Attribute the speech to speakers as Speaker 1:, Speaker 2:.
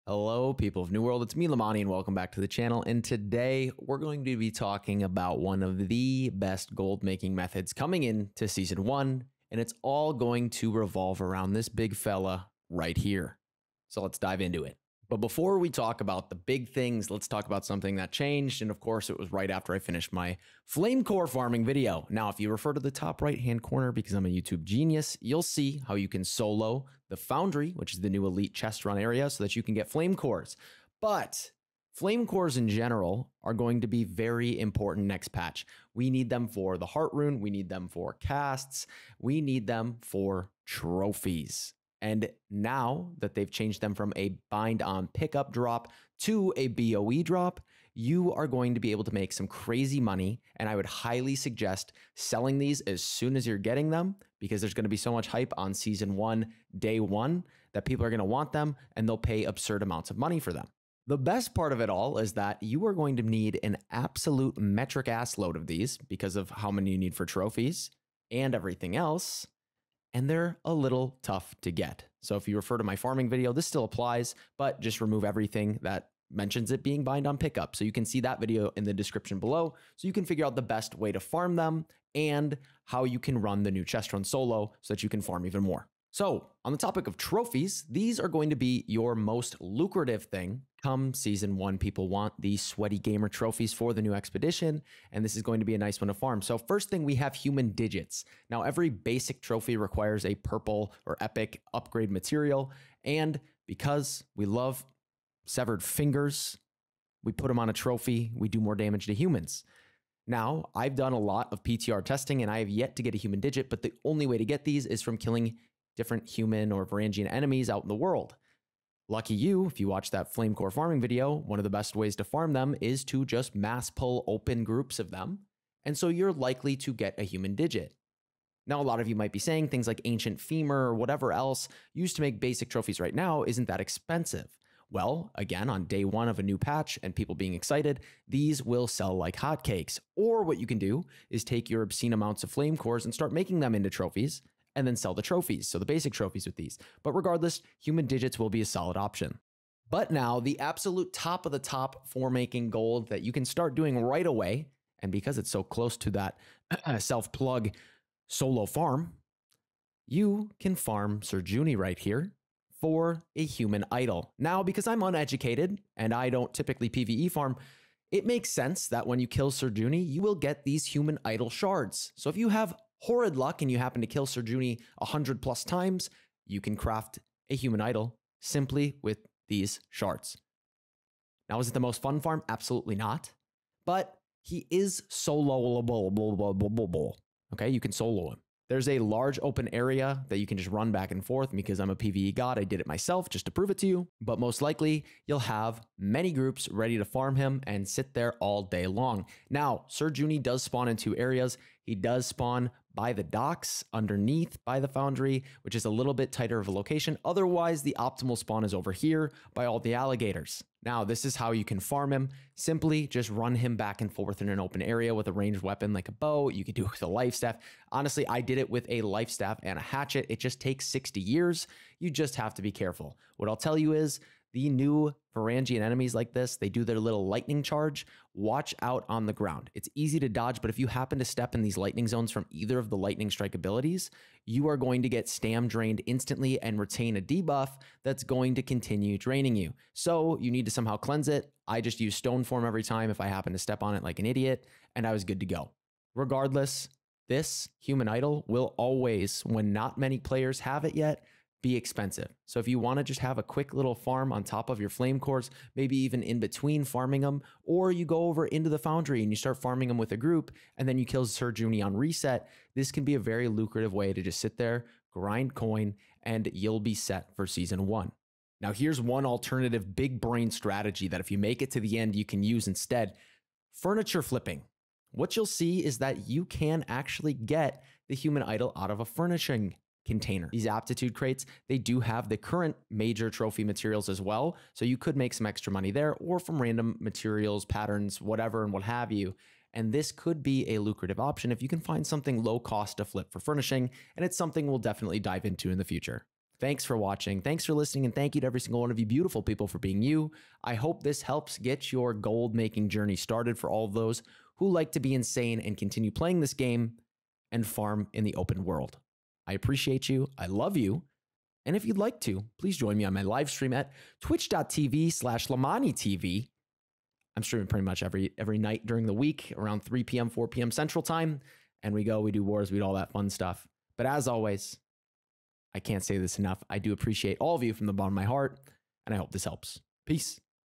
Speaker 1: Hello, people of New World. It's me, Lamani, and welcome back to the channel. And today we're going to be talking about one of the best gold making methods coming into Season 1, and it's all going to revolve around this big fella right here. So let's dive into it. But before we talk about the big things, let's talk about something that changed. And of course, it was right after I finished my flame core farming video. Now, if you refer to the top right-hand corner, because I'm a YouTube genius, you'll see how you can solo the Foundry, which is the new elite chest run area, so that you can get flame cores. But flame cores in general are going to be very important next patch. We need them for the heart rune. We need them for casts. We need them for trophies. And now that they've changed them from a bind on pickup drop to a BOE drop, you are going to be able to make some crazy money. And I would highly suggest selling these as soon as you're getting them, because there's going to be so much hype on Season 1, Day 1, that people are going to want them and they'll pay absurd amounts of money for them. The best part of it all is that you are going to need an absolute metric ass load of these because of how many you need for trophies and everything else. And they're a little tough to get. So if you refer to my farming video, this still applies, but just remove everything that mentions it being bind on pickup. So you can see that video in the description below, so you can figure out the best way to farm them and how you can run the new chest run solo so that you can farm even more. So on the topic of trophies, these are going to be your most lucrative thing. Come Season 1, people want these sweaty gamer trophies for the new expedition, and this is going to be a nice one to farm. So first thing, we have human digits. Now, every basic trophy requires a purple or epic upgrade material, and because we love severed fingers, we put them on a trophy, we do more damage to humans. Now, I've done a lot of PTR testing, and I have yet to get a human digit, but the only way to get these is from killing different human or Varangian enemies out in the world. Lucky you, if you watch that flame core farming video, one of the best ways to farm them is to just mass pull open groups of them. And so you're likely to get a human digit. Now, a lot of you might be saying things like ancient femur or whatever else used to make basic trophies right now isn't that expensive. Well, again, on day 1 of a new patch and people being excited, these will sell like hotcakes. Or what you can do is take your obscene amounts of flame cores and start making them into trophies, and then sell the trophies, so the basic trophies with these. But regardless, human digits will be a solid option. But now, the absolute top of the top for making gold that you can start doing right away, and because it's so close to that self-plug solo farm, you can farm Sir Junie right here for a human idol. Now, because I'm uneducated and I don't typically PvE farm, it makes sense that when you kill Sir Junie, you will get these human idol shards. So if you have horrid luck and you happen to kill Sir Junie 100+ times, you can craft a human idol simply with these shards. Now, is it the most fun farm? Absolutely not. But he is soloable. Okay, you can solo him. There's a large open area that you can just run back and forth. Because I'm a PvE god, I did it myself just to prove it to you. But most likely, you'll have many groups ready to farm him and sit there all day long. Now, Sir Junie does spawn in 2 areas. He does spawn by the docks underneath by the Foundry, which is a little bit tighter of a location. Otherwise, the optimal spawn is over here by all the alligators. Now, this is how you can farm him. Simply just run him back and forth in an open area with a ranged weapon like a bow. You can do it with a life staff. Honestly, I did it with a life staff and a hatchet. It just takes 60 years. You just have to be careful. What I'll tell you is, the new Varangian enemies like this, they do their little lightning charge. Watch out on the ground. It's easy to dodge, but if you happen to step in these lightning zones from either of the lightning strike abilities, you are going to get stam drained instantly and retain a debuff that's going to continue draining you. So you need to somehow cleanse it. I just use stone form every time if I happen to step on it like an idiot, and I was good to go. Regardless, this human idol will always, when not many players have it yet, be expensive. So if you want to just have a quick little farm on top of your flame cores, maybe even in between farming them, or you go over into the Foundry and you start farming them with a group, and then you kill Sir Junie on reset, this can be a very lucrative way to just sit there, grind coin, and you'll be set for Season 1. Now, here's one alternative big brain strategy that if you make it to the end, you can use instead: furniture flipping. What you'll see is that you can actually get the human idol out of a furnishing container. These aptitude crates, they do have the current major trophy materials as well. So you could make some extra money there, or from random materials, patterns, whatever, and what have you. And this could be a lucrative option if you can find something low cost to flip for furnishing. And it's something we'll definitely dive into in the future. Thanks for watching. Thanks for listening. And thank you to every single one of you beautiful people for being you. I hope this helps get your gold making journey started for all of those who like to be insane and continue playing this game and farm in the open world. I appreciate you. I love you. And if you'd like to, please join me on my live stream at twitch.tv/LamaniTV. I'm streaming pretty much every night during the week around 3 p.m., 4 p.m. Central Time. And we do wars, we do all that fun stuff. But as always, I can't say this enough. I do appreciate all of you from the bottom of my heart, and I hope this helps. Peace.